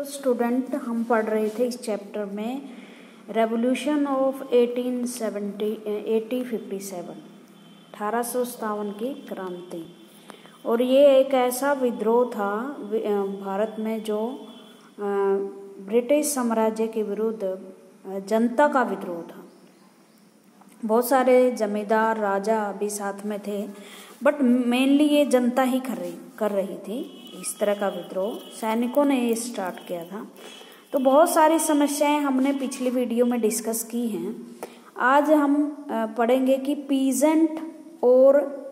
Student हम पढ़ रहे थे इस चैप्टर में रेवोल्यूशन ऑफ 1857 की क्रांति। और ये एक ऐसा विद्रोह था भारत में जो ब्रिटिश साम्राज्य के विरुद्ध जनता का विद्रोह था। बहुत सारे जमींदार राजा भी साथ में थे, बट मेनली ये जनता ही कर रही थी इस तरह का विद्रोह। सैनिकों ने ये स्टार्ट किया था। तो बहुत सारी समस्याएं हमने पिछली वीडियो में डिस्कस की हैं। आज हम पढ़ेंगे कि पीजेंट और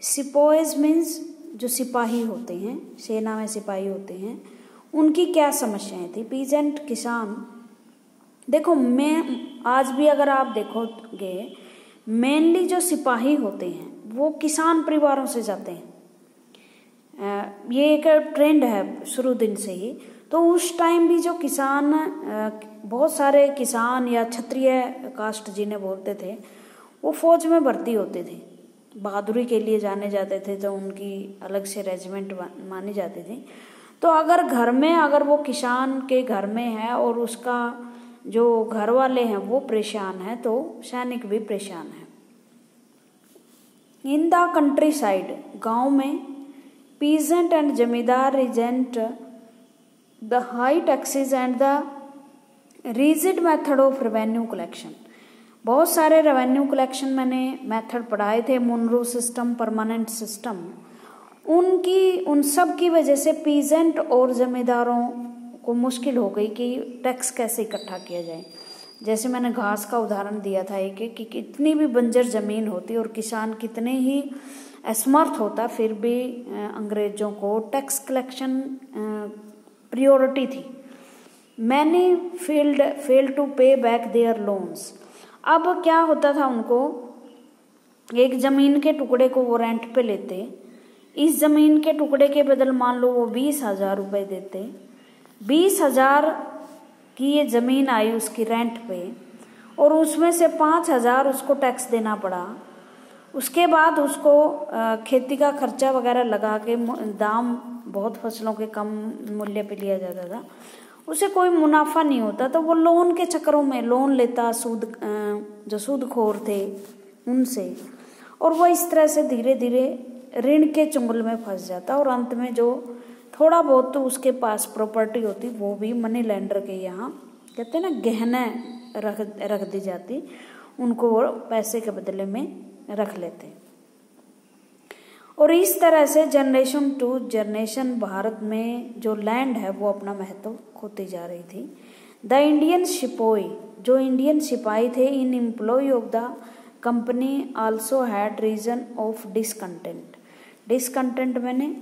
सिपोइज मीन्स जो सिपाही होते हैं, सेना में सिपाही होते हैं, उनकी क्या समस्याएं थी। पीजेंट किसान, देखो मैं आज भी अगर आप देखोगे मेनली जो सिपाही होते हैं वो किसान परिवारों से जाते हैं। ये एक ट्रेंड है शुरू दिन से ही। तो उस टाइम भी जो किसान, बहुत सारे किसान या क्षत्रिय कास्ट जिन्हें बोलते थे, वो फौज में भर्ती होते थे, बहादुरी के लिए जाने जाते थे, तो उनकी अलग से रेजिमेंट मानी जाती थी। तो अगर वो किसान के घर में है और उसका जो घर वाले हैं वो परेशान है, तो सैनिक भी परेशान है। इन द कंट्री साइड, गाँव में, peasant and zamindar resented the high taxes and the rigid method of revenue collection. बहुत सारे रेवेन्यू कलेक्शन मैंने मेथड पढ़ाए थे, मुनरो सिस्टम, परमानेंट सिस्टम। उन सब की वजह से पीजेंट और जमींदारों को मुश्किल हो गई कि टैक्स कैसे इकट्ठा किया जाए। जैसे मैंने घास का उदाहरण दिया था कि कितनी भी बंजर जमीन होती और किसान कितने ही असमर्थ होता, फिर भी अंग्रेजों को टैक्स कलेक्शन प्रायोरिटी थी। मैनी फेल टू पे बैक देयर लोन्स। अब क्या होता था, उनको एक जमीन के टुकड़े को वो रेंट पे लेते। इस जमीन के टुकड़े के बदल मान लो वो 20,000 रुपये देते। 20,000 की ये जमीन आई उसकी रेंट पे, और उसमें से 5,000 उसको टैक्स देना पड़ा। उसके बाद उसको खेती का खर्चा वगैरह लगा के, दाम बहुत फसलों के कम मूल्य पे लिया जाता था, उसे कोई मुनाफा नहीं होता। तो वो लोन के चक्करों में लोन लेता, जो सूदखोर थे उनसे, और वो इस तरह से धीरे धीरे ऋण के चुंगल में फंस जाता। और अंत में जो थोड़ा बहुत तो उसके पास प्रॉपर्टी होती, वो भी मनी लेंडर के यहाँ कहते हैं ना, गहने रख दी जाती, उनको वो पैसे के बदले में रख लेते। और इस तरह से जनरेशन टू जनरेशन भारत में जो लैंड है वो अपना महत्व खोती जा रही थी। द इंडियन सिपोई, जो इंडियन सिपाही थे, in employ of the company also had reason of discontent मैंने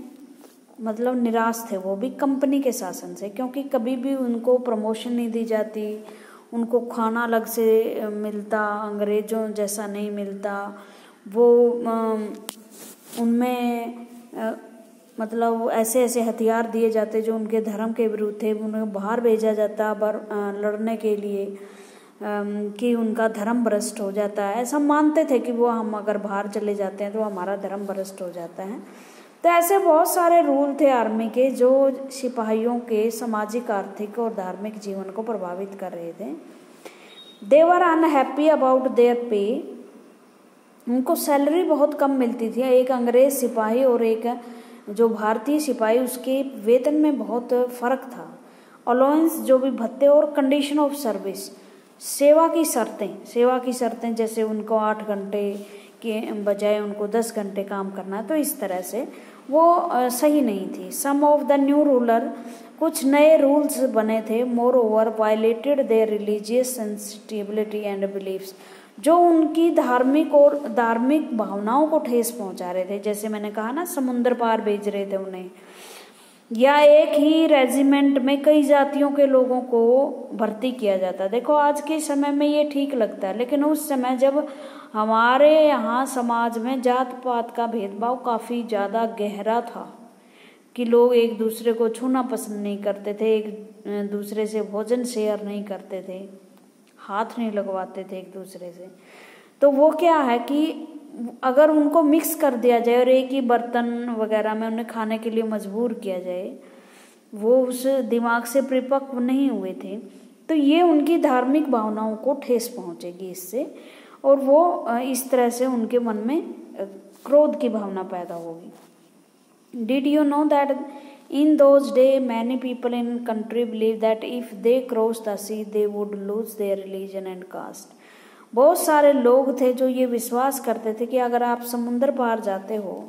मतलब निराश थे वो भी कंपनी के शासन से, क्योंकि कभी भी उनको प्रमोशन नहीं दी जाती, उनको खाना अलग से मिलता, अंग्रेजों जैसा नहीं मिलता। वो उनमें मतलब ऐसे हथियार दिए जाते जो उनके धर्म के विरुद्ध थे, उन्हें बाहर भेजा जाता लड़ने के लिए, कि उनका धर्म भ्रष्ट हो जाता है। ऐसा मानते थे कि वो हम अगर बाहर चले जाते हैं तो हमारा धर्म भ्रष्ट हो जाता है। तो ऐसे बहुत सारे रूल थे आर्मी के जो सिपाहियों के सामाजिक, आर्थिक और धार्मिक जीवन को प्रभावित कर रहे थे। दे वर अनहैप्पी अबाउट देयर पे। उनको सैलरी बहुत कम मिलती थी। एक अंग्रेज सिपाही और एक जो भारतीय सिपाही, उसके वेतन में बहुत फर्क था। अलाउंस जो भी भत्ते और कंडीशन ऑफ सर्विस, सेवा की शर्तें जैसे उनको 8 घंटे के बजाय उनको 10 घंटे काम करना है, तो इस तरह से वो सही नहीं थी। सम ऑफ द न्यू रूलर, कुछ नए रूल्स बने थे। More over violated there religious sensitivity and beliefs, जो उनकी धार्मिक भावनाओं को ठेस पहुंचा रहे थे। जैसे मैंने कहा ना, समुद्र पार भेज रहे थे उन्हें, या एक ही रेजिमेंट में कई जातियों के लोगों को भर्ती किया जाता। देखो आज के समय में ये ठीक लगता है, लेकिन उस समय जब हमारे यहाँ समाज में जात पात का भेदभाव काफ़ी ज़्यादा गहरा था, कि लोग एक दूसरे को छूना पसंद नहीं करते थे, एक दूसरे से भोजन शेयर नहीं करते थे, हाथ नहीं लगवाते थे एक दूसरे से। तो वो क्या है कि अगर उनको मिक्स कर दिया जाए और एक ही बर्तन वगैरह में उन्हें खाने के लिए मजबूर किया जाए, वो उस दिमाग से परिपक्व नहीं हुए थे, तो ये उनकी धार्मिक भावनाओं को ठेस पहुंचेगी इससे, और वो इस तरह से उनके मन में क्रोध की भावना पैदा होगी। Did you know that in those day many people in country believe that if they cross the sea they would lose their religion and caste. बहुत सारे लोग थे जो ये विश्वास करते थे कि अगर आप समुद्र पार जाते हो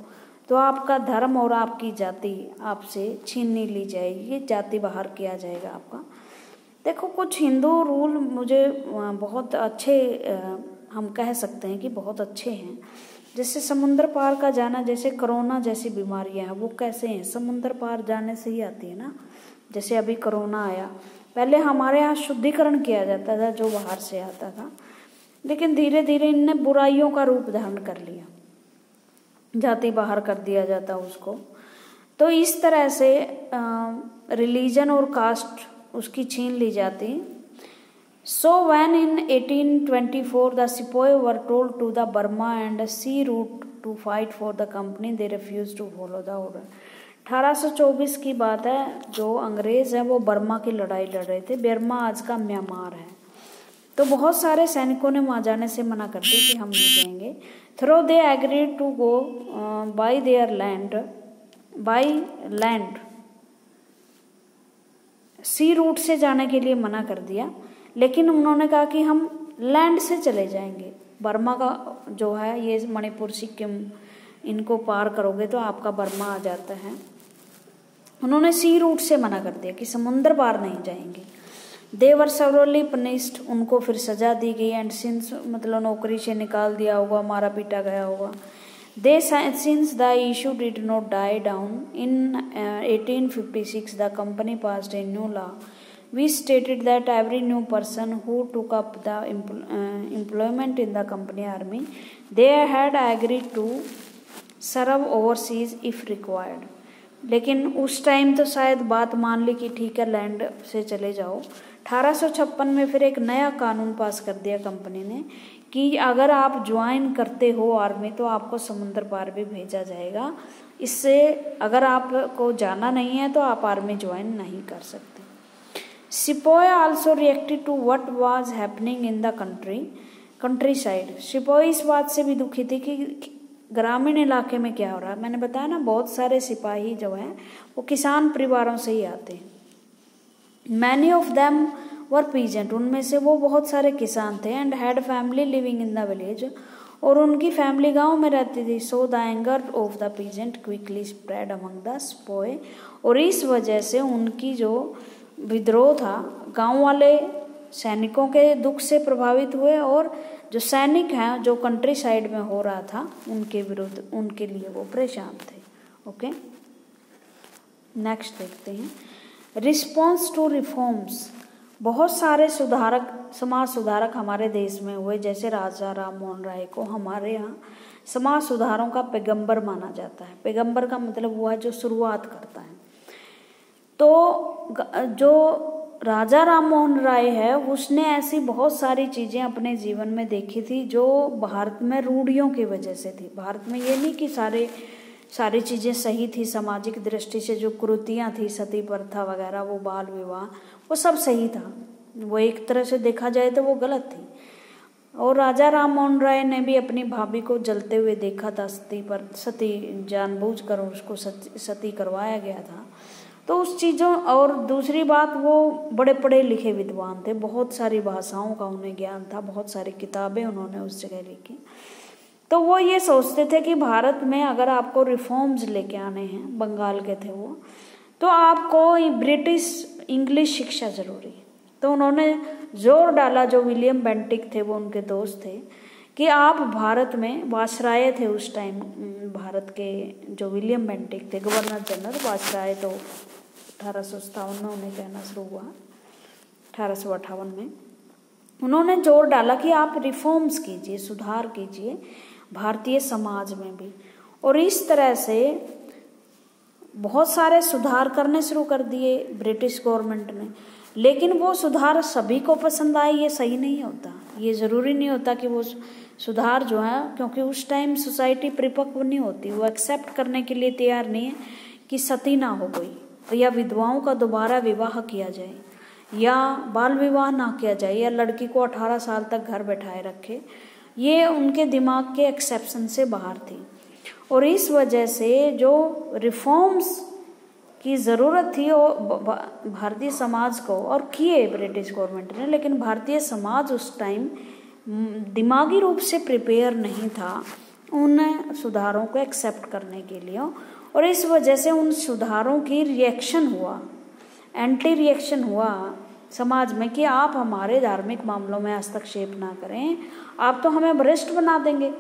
तो आपका धर्म और आपकी जाति आपसे छीन नहीं ली जाएगी, जाति बाहर किया जाएगा आपका। देखो, कुछ हिंदू रूल मुझे बहुत अच्छे, हम कह सकते हैं कि बहुत अच्छे हैं। जैसे समुद्र पार का जाना, जैसे कोरोना जैसी बीमारियां हैं, वो कैसे हैं? समुद्र पार जाने से ही आती है ना। जैसे अभी कोरोना आया, पहले हमारे यहाँ शुद्धिकरण किया जाता था जो बाहर से आता था, लेकिन धीरे धीरे इनने बुराइयों का रूप धारण कर लिया, जाति बाहर कर दिया जाता उसको। तो इस तरह से रिलीजन और कास्ट उसकी छीन ली जाती। So when in 1824 the Sepoy were told to the Burma and sea route to fight for the company, they refused to follow the order। 1824 की बात है, जो अंग्रेज है वो बर्मा की लड़ाई लड़ रहे थे। बर्मा आज का म्यांमार है। तो बहुत सारे सैनिकों ने वहाँ जाने से मना कर दी कि हम नहीं जाएंगे। Though they agreed to go by their land, by land, sea route से जाने के लिए मना कर दिया, लेकिन उन्होंने कहा कि हम लैंड से चले जाएंगे। बर्मा का जो है ये मणिपुर, सिक्किम, इनको पार करोगे तो आपका बर्मा आ जाता है। उन्होंने सी रूट से मना कर दिया कि समुद्र पार नहीं जाएंगे। दे वर सेवरली पनिश्ड, उनको फिर सजा दी गई। एंड सिंस, मतलब नौकरी से निकाल दिया होगा, मारा पीटा गया होगा। They since the issue did not die down in 1856 the company passed a new law which stated that every new person who took up the employment in the company army, they had agreed to serve overseas if required। लेकिन उस time तो शायद बात मान ली कि ठीक है land से चले जाओ। 1856 में फिर एक नया कानून पास कर दिया कंपनी ने कि अगर आप ज्वाइन करते हो आर्मी तो आपको समुद्र पार भी भेजा जाएगा। इससे अगर आपको जाना नहीं है तो आप आर्मी ज्वाइन नहीं कर सकते। Sepoy also reacted to what was happening in the countryside। Sepoy इस बात से भी दुखी थी कि ग्रामीण इलाके में क्या हो रहा है। मैंने बताया ना, बहुत सारे सिपाही जो हैं वो किसान परिवारों से ही आते हैं। Many of them were peasant, उनमें से वो बहुत सारे किसान थे। And had family living in the village, और उनकी फैमिली गांव में रहती थी। So the anger of the peasant quickly spread among the sepoy, और इस वजह से उनकी जो विद्रोह था, गांव वाले सैनिकों के दुख से प्रभावित हुए, और जो सैनिक हैं जो कंट्री साइड में हो रहा था उनके विरुद्ध, उनके लिए वो परेशान थे। ओके, नेक्स्ट देखते हैं। रिस्पॉन्स टू रिफॉर्म्स, बहुत सारे सुधारक, समाज सुधारक हमारे देश में हुए। जैसे राजा राम मोहन राय को हमारे यहाँ समाज सुधारों का पैगंबर माना जाता है। पैगंबर का मतलब वो है जो शुरुआत करता है। तो जो राजा राम मोहन राय है उसने ऐसी बहुत सारी चीज़ें अपने जीवन में देखी थी जो भारत में रूढ़ियों की वजह से थी। भारत में ये नहीं कि सारी चीज़ें सही थी सामाजिक दृष्टि से, जो कुरीतियाँ थी, सती प्रथा वगैरह, वो बाल विवाह, वो सब सही था। वो एक तरह से देखा जाए तो वो गलत थी। और राजा राम मोहन राय ने भी अपनी भाभी को जलते हुए देखा था, सती जानबूझकर उसको सती करवाया गया था। तो उस चीज़ों, और दूसरी बात वो बड़े पढ़े लिखे विद्वान थे, बहुत सारी भाषाओं का उन्हें ज्ञान था, बहुत सारी किताबें उन्होंने उस जगह लिखी। तो वो ये सोचते थे कि भारत में अगर आपको रिफॉर्म्स लेके आने हैं, बंगाल के थे वो, तो आपको ब्रिटिश इंग्लिश शिक्षा जरूरी है। तो उन्होंने जोर डाला, जो विलियम बेंटिक थे वो उनके दोस्त थे, कि आप भारत में, वायसराय थे उस टाइम भारत के, जो विलियम बेंटिक थे गवर्नर जनरल, वायसराय तो 1857 में उन्हें कहना शुरू हुआ, 1858 में। उन्होंने जोर डाला कि आप रिफॉर्म्स कीजिए, सुधार कीजिए भारतीय समाज में भी। और इस तरह से बहुत सारे सुधार करने शुरू कर दिए ब्रिटिश गवर्नमेंट ने। लेकिन वो सुधार सभी को पसंद आए ये सही नहीं होता। ये ज़रूरी नहीं होता कि वो सुधार जो है, क्योंकि उस टाइम सोसाइटी परिपक्व नहीं होती, वो एक्सेप्ट करने के लिए तैयार नहीं है कि सती ना हो कोई, या विधवाओं का दोबारा विवाह किया जाए, या बाल विवाह ना किया जाए, या लड़की को 18 साल तक घर बैठाए रखे, ये उनके दिमाग के एक्सेप्शन से बाहर थी। और इस वजह से जो रिफॉर्म्स की ज़रूरत थी वो भारतीय समाज को, और किए ब्रिटिश गवर्नमेंट ने, लेकिन भारतीय समाज उस टाइम दिमागी रूप से प्रिपेयर नहीं था उन सुधारों को एक्सेप्ट करने के लिए। और इस वजह से उन सुधारों की रिएक्शन हुआ, एंटी रिएक्शन हुआ समाज में कि आप हमारे धार्मिक मामलों में हस्तक्षेप ना करें, आप तो हमें भ्रष्ट बना देंगे।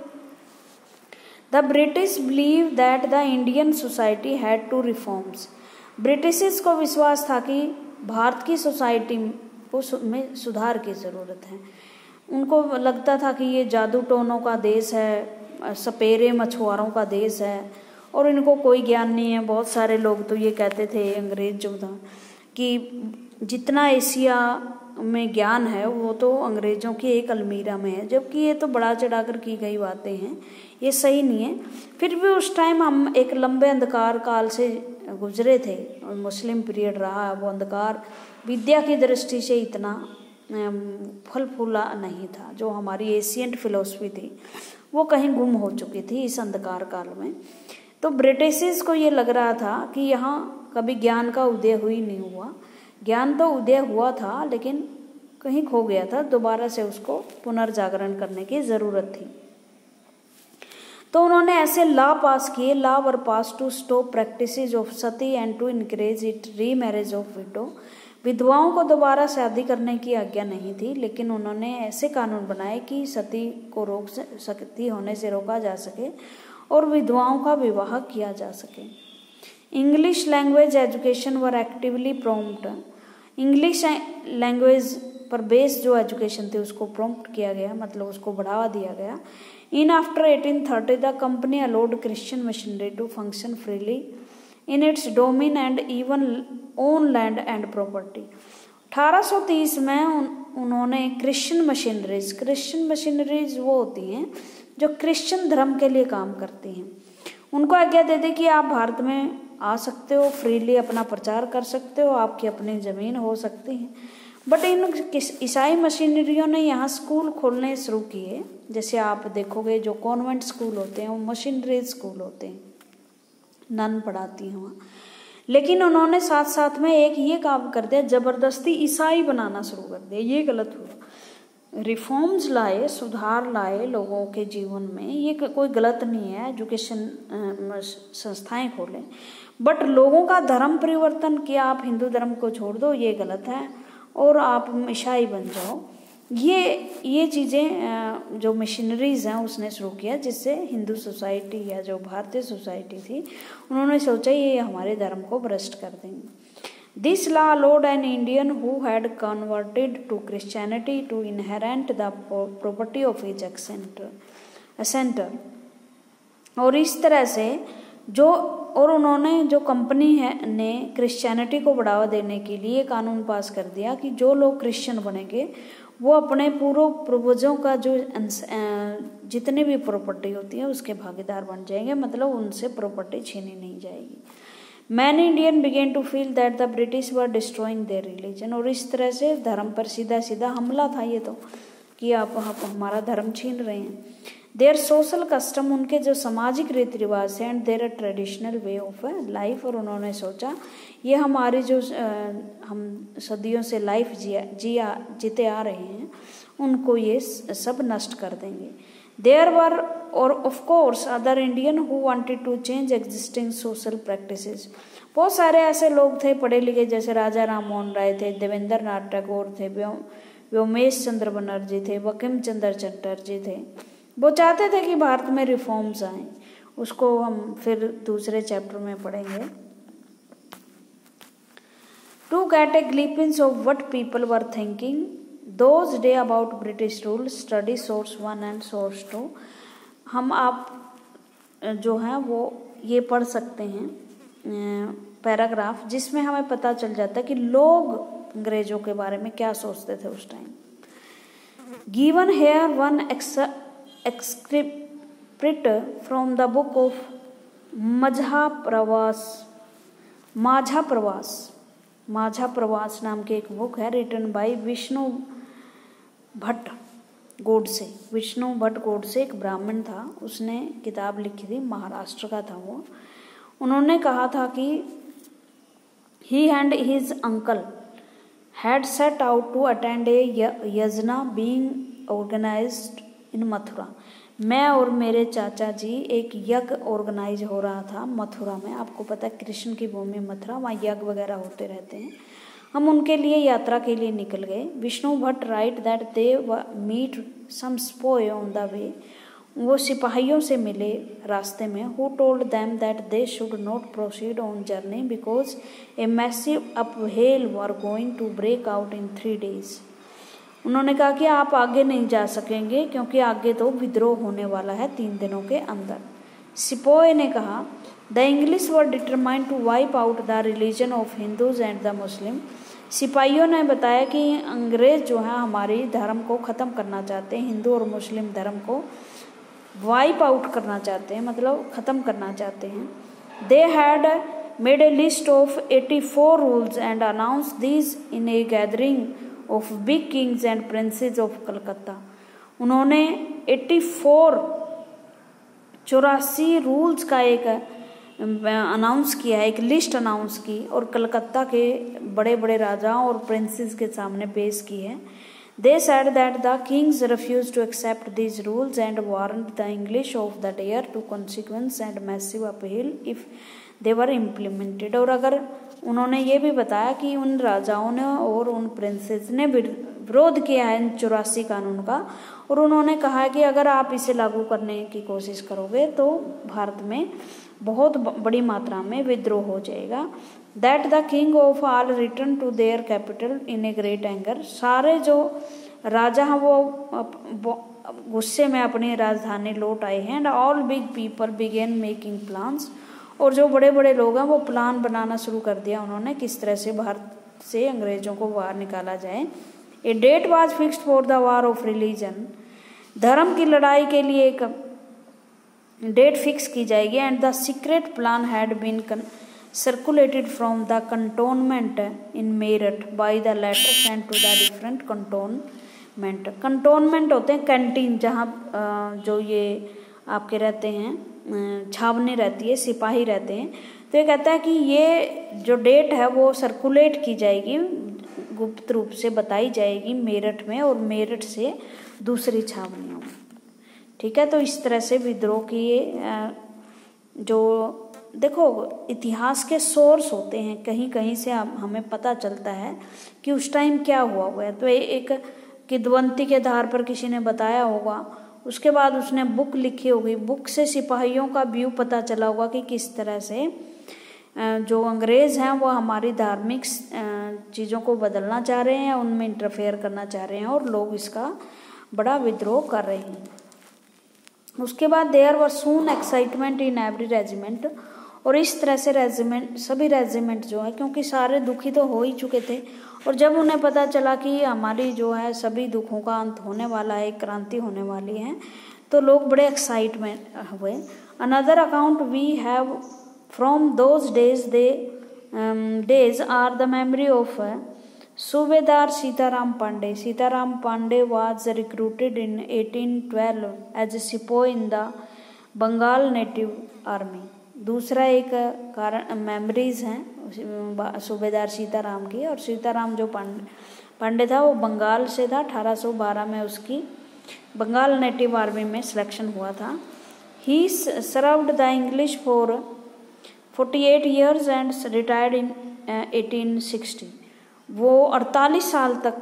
The British believe that the Indian society had to reforms. British को विश्वास था कि भारत की सोसाइटी को में सुधार की ज़रूरत है। उनको लगता था कि ये जादू टोनों का देश है, सपेरे मछुआरों का देश है, और इनको कोई ज्ञान नहीं है। बहुत सारे लोग तो ये कहते थे, अंग्रेज जो था, कि जितना एशिया में ज्ञान है वो तो अंग्रेज़ों की एक अलमीरा में है, जबकि ये तो बड़ा चढ़ाकर की गई बातें हैं, ये सही नहीं है। फिर भी उस टाइम हम एक लंबे अंधकार काल से गुजरे थे, और मुस्लिम पीरियड रहा। वो अंधकार विद्या की दृष्टि से इतना फल फूला नहीं था। जो हमारी एशियंट फिलोसफी थी वो कहीं गुम हो चुकी थी इस अंधकार काल में। तो ब्रिटिश को ये लग रहा था कि यहाँ कभी ज्ञान का उदय हुई नहीं हुआ। ज्ञान तो उदय हुआ था लेकिन कहीं खो गया था, दोबारा से उसको पुनर्जागरण करने की ज़रूरत थी। तो उन्होंने ऐसे लॉ पास किए, law were pass to stop practices of sati and to encourage it remarriage of widow. विधवाओं को दोबारा शादी करने की आज्ञा नहीं थी, लेकिन उन्होंने ऐसे कानून बनाए कि सती को सती होने से रोका जा सके और विधवाओं का विवाह किया जा सके। इंग्लिश लैंग्वेज एजुकेशन वर एक्टिवली प्रॉम्प्ट। इंग्लिश लैंग्वेज पर बेस्ड जो एजुकेशन थी उसको प्रॉम्प्ट किया गया, मतलब उसको बढ़ावा दिया गया। In after 1830 the company allowed Christian missionary to function freely in its domain and even own land and property. 1830 में उन्होंने क्रिश्चियन मशीनरीज वो होती हैं जो क्रिश्चियन धर्म के लिए काम करती हैं, उनको आज्ञा दे दी कि आप भारत में आ सकते हो, फ्रीली अपना प्रचार कर सकते हो, आपकी अपनी ज़मीन हो सकती है। बट इन ईसाई मशीनरियों ने यहाँ स्कूल खोलने शुरू किए। जैसे आप देखोगे जो कॉन्वेंट स्कूल होते हैं वो मशीनरीज स्कूल होते हैं, नन पढ़ाती हैं वहाँ। लेकिन उन्होंने साथ साथ में एक ये काम कर दिया, ज़बरदस्ती ईसाई बनाना शुरू कर दिया। ये गलत हुआ। रिफॉर्म्स लाए, सुधार लाए लोगों के जीवन में, ये कोई गलत नहीं है, एजुकेशन संस्थाएं खोलें, बट लोगों का धर्म परिवर्तन किया, आप हिंदू धर्म को छोड़ दो, ये गलत है, और आप ईसाई बन जाओ। ये चीज़ें जो मशीनरीज हैं उसने शुरू किया, जिससे हिंदू सोसाइटी या जो भारतीय सोसाइटी थी उन्होंने सोचा ये हमारे धर्म को भ्रष्ट कर देंगे। This law allowed an Indian who had converted to Christianity to inherent the property of his ancestor. और इस तरह से उन्होंने जो कंपनी ने क्रिश्चियनिटी को बढ़ावा देने के लिए कानून पास कर दिया कि जो लोग क्रिश्चियन बनेंगे वो अपने पूर्वजों का जो जितनी भी प्रॉपर्टी होती है उसके भागीदार बन जाएंगे, मतलब उनसे प्रॉपर्टी छीनी नहीं जाएगी। Many Indian began to feel that the British were destroying their religion. और इस तरह से धर्म पर सीधा सीधा हमला था ये तो, कि आप हमारा धर्म छीन रहे हैं। देयर सोशल कस्टम, उनके जो सामाजिक रीति रिवाज हैं, and there traditional way of life. और उन्होंने सोचा ये हमारी जो हम सदियों से लाइफ जीते आ रहे हैं उनको ये सब नष्ट कर देंगे। देयर वर और of course other Indian who wanted to change existing social practices. बहुत सारे ऐसे लोग थे पढ़े लिखे, जैसे राजा राम मोहन राय थे, देवेंद्र नाथ टैगोर थे, व्योमेश चंद्र बनर्जी थे, बंकिम चंद्र चटर्जी थे। वो चाहते थे कि भारत में रिफॉर्म्स आए। उसको हम फिर दूसरे चैप्टर में पढ़ेंगे। To get a glimpse of what people were thinking those days about British rule, study source 1 and source 2। हम आप जो हैं वो ये पढ़ सकते हैं पैराग्राफ, जिसमें हमें पता चल जाता है कि लोग अंग्रेजों के बारे में क्या सोचते थे उस time. Given here one excerpt from the book of Majha Pravas माझा प्रवास, माझा प्रवास नाम की एक बुक है, रिटन बाय विष्णु भट्ट गोडसे। विष्णु भट्ट गोडसे एक ब्राह्मण था, उसने किताब लिखी थी, महाराष्ट्र का था वो। उन्होंने कहा था कि he and his uncle had set out to attend a yajna being organized in Mathura. मैं और मेरे चाचा जी एक यज्ञ ऑर्गेनाइज हो रहा था मथुरा में। आपको पता है कृष्ण की भूमि मथुरा, वहाँ यज्ञ वगैरह होते रहते हैं। हम उनके लिए यात्रा के लिए निकल गए। Vishnu Bhatt write that they meet some sepoy on the way. वो सिपाहियों से मिले रास्ते में। Who told them that they should not proceed on journey because a massive upheaval were going to break out in 3 days। उन्होंने कहा कि आप आगे नहीं जा सकेंगे क्योंकि आगे तो विद्रोह होने वाला है 3 दिनों के अंदर। सिपोय ने कहा the English were determined to wipe out the religion of Hindus and the Muslim. सिपाहियों ने बताया कि अंग्रेज जो है हमारी धर्म को ख़त्म करना चाहते हैं, हिंदू और मुस्लिम धर्म को वाइप आउट करना चाहते हैं, मतलब ख़त्म करना चाहते हैं। They had made a list of 84 rules and announce these in A gathering of big Kings and princess of Calcutta. उन्होंने 84 रूल्स का एक अनाउंस किया है, एक लिस्ट अनाउंस की और कलकत्ता के बड़े बड़े राजाओं और प्रिंसेस के सामने पेश की है। They said that the kings refused to accept these rules and warned the English of the dare to consequence and massive upheaval if they were implemented। और अगर उन्होंने ये भी बताया कि उन राजाओं ने और उन प्रिंसेस ने विरोध किया है इन 84 कानून का, और उन्होंने कहा है कि अगर आप इसे लागू करने की कोशिश करोगे तो भारत में बहुत बड़ी मात्रा में विद्रोह हो जाएगा। That the king of all return to their capital in a great anger. सारे जो राजा हैं वो गुस्से में अपनी राजधानी लौट आए हैं। And all big people begin making plans. और जो बड़े बड़े लोग हैं वो प्लान बनाना शुरू कर दिया उन्होंने, किस तरह से भारत से अंग्रेजों को बाहर निकाला जाए। A date was fixed for the war of religion. धर्म की लड़ाई के लिए एक डेट फिक्स की जाएगी। And the secret plan had been circulated from the cantonment in Meerut by the letter sent to the different cantonment। cantonment होते हैं कैंटीन, जहाँ जो ये आपके रहते हैं छावनी रहती है, सिपाही रहते हैं। तो ये कहता है कि ये जो डेट है वो सर्कुलेट की जाएगी, गुप्त रूप से बताई जाएगी मेरठ में और मेरठ से दूसरी छावनियों में। ठीक है, तो इस तरह से विद्रोह की जो देखो इतिहास के सोर्स होते हैं, कहीं कहीं से हमें पता चलता है कि उस टाइम क्या हुआ है। तो एक किद्वंती के आधार पर किसी ने बताया होगा, उसके बाद उसने बुक लिखी होगी, बुक से सिपाहियों का व्यू पता चला होगा कि किस तरह से जो अंग्रेज़ हैं वो हमारी धार्मिक चीज़ों को बदलना चाह रहे हैं, उनमें इंटरफेयर करना चाह रहे हैं और लोग इसका बड़ा विद्रोह कर रहे हैं। उसके बाद there were soon excitement in every regiment. और इस तरह से रेजिमेंट, सभी रेजिमेंट जो है, क्योंकि सारे दुखी तो हो ही चुके थे, और जब उन्हें पता चला कि हमारी जो है सभी दुखों का अंत होने वाला है, क्रांति होने वाली है, तो लोग बड़े एक्साइटमेंट हुए। Another account we have from those days are the memory of Subedar Sitaram Pande. Sitaram Pande was recruited in 1812 as a sepoy in the Bengal native army. दूसरा एक कारण मेमोरीज हैं सूबेदार सीताराम की, और सीताराम जो पांडे था वो बंगाल से था। 1812 में उसकी बंगाल नेटिव आर्मी में सिलेक्शन हुआ था। ही served the English for 48 years and retired in 1860। वो 48 साल तक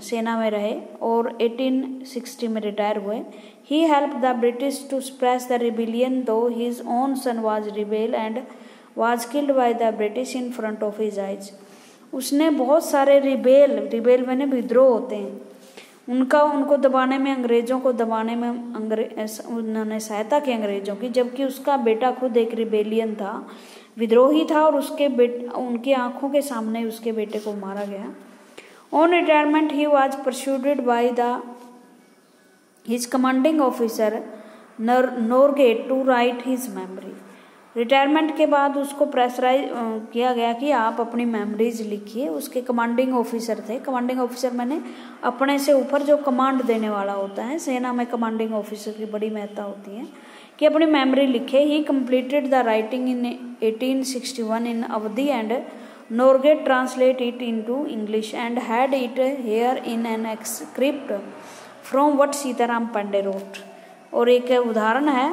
सेना में रहे और 1860 में रिटायर हुए। He helped the British to suppress the rebellion, though his own son was rebel and was killed by the British in front of his eyes। उसने बहुत सारे रिबेल मैंने विद्रोह होते हैं, उनको दबाने में, अंग्रेजों को दबाने में उन्होंने सहायता की अंग्रेजों की, जबकि उसका बेटा खुद एक रिबेलियन था, विद्रोही था, और उनकी आंखों के सामने उसके बेटे को मारा गया। On retirement he was persuaded by his commanding officer Norgate to write his memory। Retirement के बाद उसको प्रेशराइज किया गया कि आप अपनी मेमोरीज लिखिए। उसके कमांडिंग ऑफिसर थे, कमांडिंग ऑफिसर मैंने अपने से ऊपर जो कमांड देने वाला होता है, सेना में कमांडिंग ऑफिसर की बड़ी महत्ता होती है, कि अपनी मेमोरी लिखे। He completed the writing in 1861 in Awadh and Norgate translate it into English and had it here in an excerpt from what Sitaram Pande wrote. और एक उदाहरण है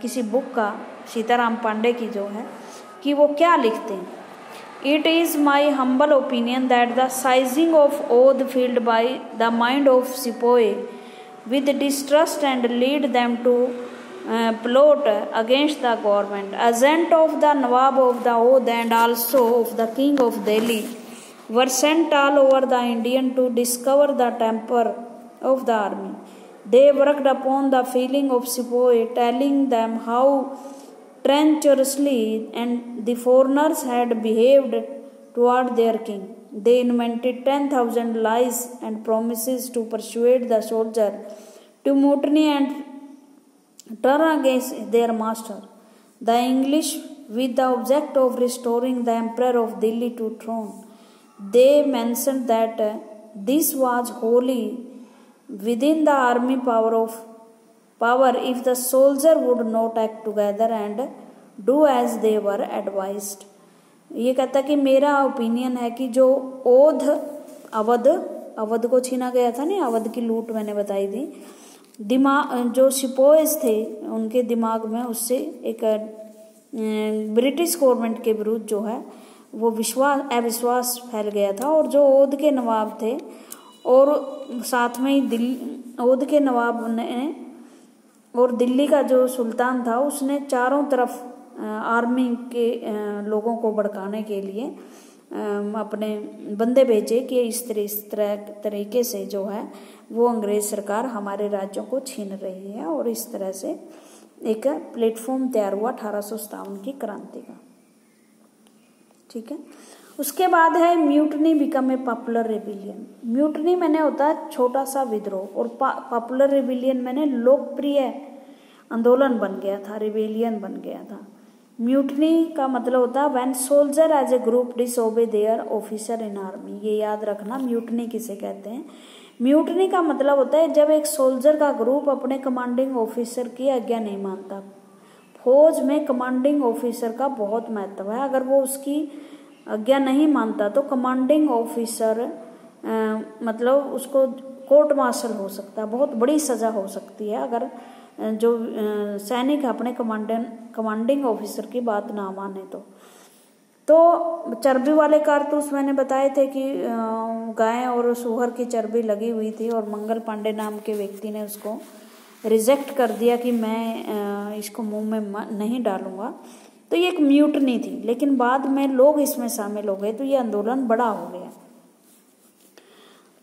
किसी बुक का, सीताराम पांडे की जो है, कि वो क्या लिखते हैं। It is my humble opinion that the seizing of oath field by the mind of sepoy with distrust and lead them to plot against the government. Agent of the Nawab of the Oudh and also of the King of Delhi were sent all over the Indian to discover the temper of the army. They worked upon the feeling of sepoy, telling them how treacherously and the foreigners had behaved toward their king. They invented 10,000 lies and promises to persuade the soldier to mutiny and turn against their master. The English, with the object of restoring the Emperor of Delhi to throne, they mentioned that this was wholly within the army power if the soldier would not act together and do as they were advised. ये कहता कि मेरा opinion है कि जो अवध को छीना गया था ना, अवध की लूट मैंने बताई थी, दिमाग जो सिपोइज थे उनके दिमाग में उससे एक ब्रिटिश गवर्नमेंट के विरुद्ध जो है वो अविश्वास फैल गया था। और जो ओध के नवाब थे और साथ में ही ओध के नवाब ने और दिल्ली का जो सुल्तान था उसने चारों तरफ आर्मी के लोगों को भड़काने के लिए अपने बंदे भेजे कि इस तरीके से जो है वो अंग्रेज सरकार हमारे राज्यों को छीन रही है। और इस तरह से एक प्लेटफॉर्म तैयार हुआ 1857 की क्रांति का। ठीक है, उसके बाद है mutiny become a popular rebellion. Mutiny मैंने होता है छोटा सा विद्रोह, और पॉपुलर रिबिलियन मैंने लोकप्रिय आंदोलन बन गया था, रिबिलियन बन गया था। म्यूटनी का मतलब होता है when soldier as a group disobey their officer in army. ये याद रखना, म्यूटनी किसे कहते हैं। म्यूटनी का मतलब होता है जब एक सोल्जर का ग्रुप अपने कमांडिंग ऑफिसर की आज्ञा नहीं मानता। फौज में कमांडिंग ऑफिसर का बहुत महत्व है। अगर वो उसकी आज्ञा नहीं मानता तो कमांडिंग ऑफिसर मतलब उसको कोर्ट मार्शल हो सकता है, बहुत बड़ी सजा हो सकती है अगर जो सैनिक अपने कमांडिंग ऑफिसर की बात ना माने तो चर्बी वाले कारतूस मैंने बताए थे कि गाय और सूअर की चर्बी लगी हुई थी और मंगल पांडे नाम के व्यक्ति ने उसको रिजेक्ट कर दिया कि मैं इसको मुंह में नहीं डालूंगा। तो ये एक म्यूटनी थी, लेकिन बाद में लोग इसमें शामिल हो गए तो ये आंदोलन बड़ा हो गया।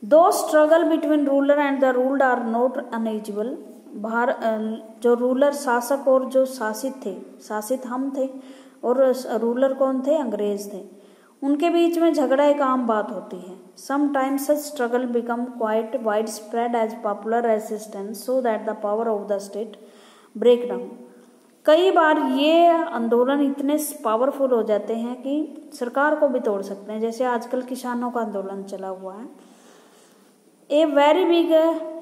Those struggle between ruler and the ruled are not unusable. जो रूलर शासक और जो शासित थे, शासित हम थे और रूलर कौन थे, अंग्रेज थे, उनके बीच में झगड़ा एक आम बात होती है। Sometimes such struggle become quite wide spread as popular resistance so that the power of the state break down. कई बार ये आंदोलन इतने पावरफुल हो जाते हैं कि सरकार को भी तोड़ सकते हैं, जैसे आजकल किसानों का आंदोलन चला हुआ है।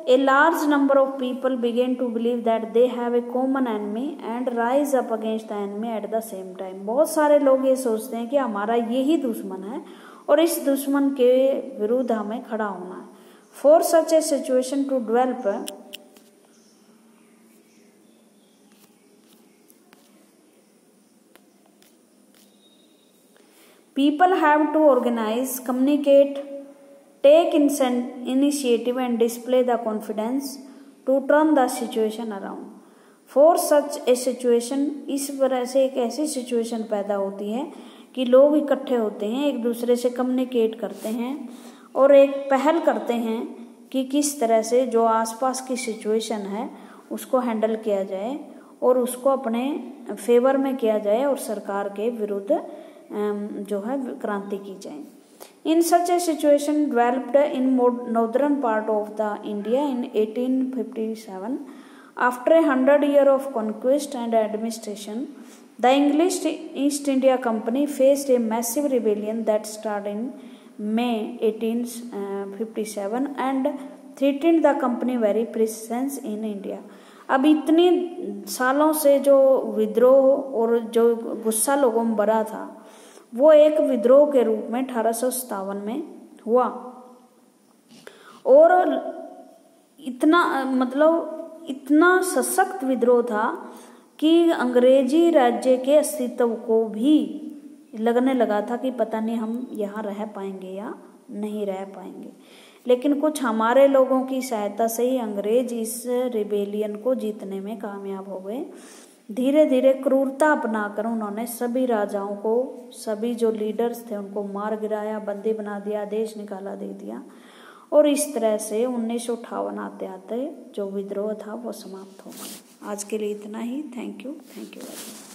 A large number of people begin to believe that they have a common enemy and rise up against the enemy at the same time। बहुत सारे लोग ये सोचते हैं कि हमारा यही दुश्मन है और इस दुश्मन के विरुद्ध हमें खड़ा होना है। For such a situation to develop, people have to organize, communicate, take initiative and display the confidence to turn the situation around। For such a situation, इस वजह से एक ऐसी सिचुएशन पैदा होती है कि लोग इकट्ठे होते हैं, एक दूसरे से कम्युनिकेट करते हैं और एक पहल करते हैं कि किस तरह से जो आसपास की सिचुएशन है उसको हैंडल किया जाए और उसको अपने फेवर में किया जाए और सरकार के विरुद्ध जो है क्रांति की जाए। In such a situation developed in northern part of the India in 1857, after 100 years of conquest and administration, the English east India company faced a massive rebellion that start in May 1857 and threatened the company very presence in India। अब इतनी सालों से जो विद्रोह और जो गुस्सा लोगों में भरा था वो एक विद्रोह के रूप में 1857 में हुआ। और इतना सशक्त विद्रोह था कि अंग्रेजी राज्य के अस्तित्व को भी लगने लगा था कि पता नहीं हम यहाँ रह पाएंगे या नहीं रह पाएंगे। लेकिन कुछ हमारे लोगों की सहायता से ही अंग्रेज इस रिबेलियन को जीतने में कामयाब हो गए। धीरे धीरे क्रूरता अपनाकर उन्होंने सभी राजाओं को, सभी जो लीडर्स थे उनको मार गिराया, बंदी बना दिया, देश निकाला दे दिया। और इस तरह से 1958 आते आते जो विद्रोह था वो समाप्त हो गया। आज के लिए इतना ही। Thank you very much.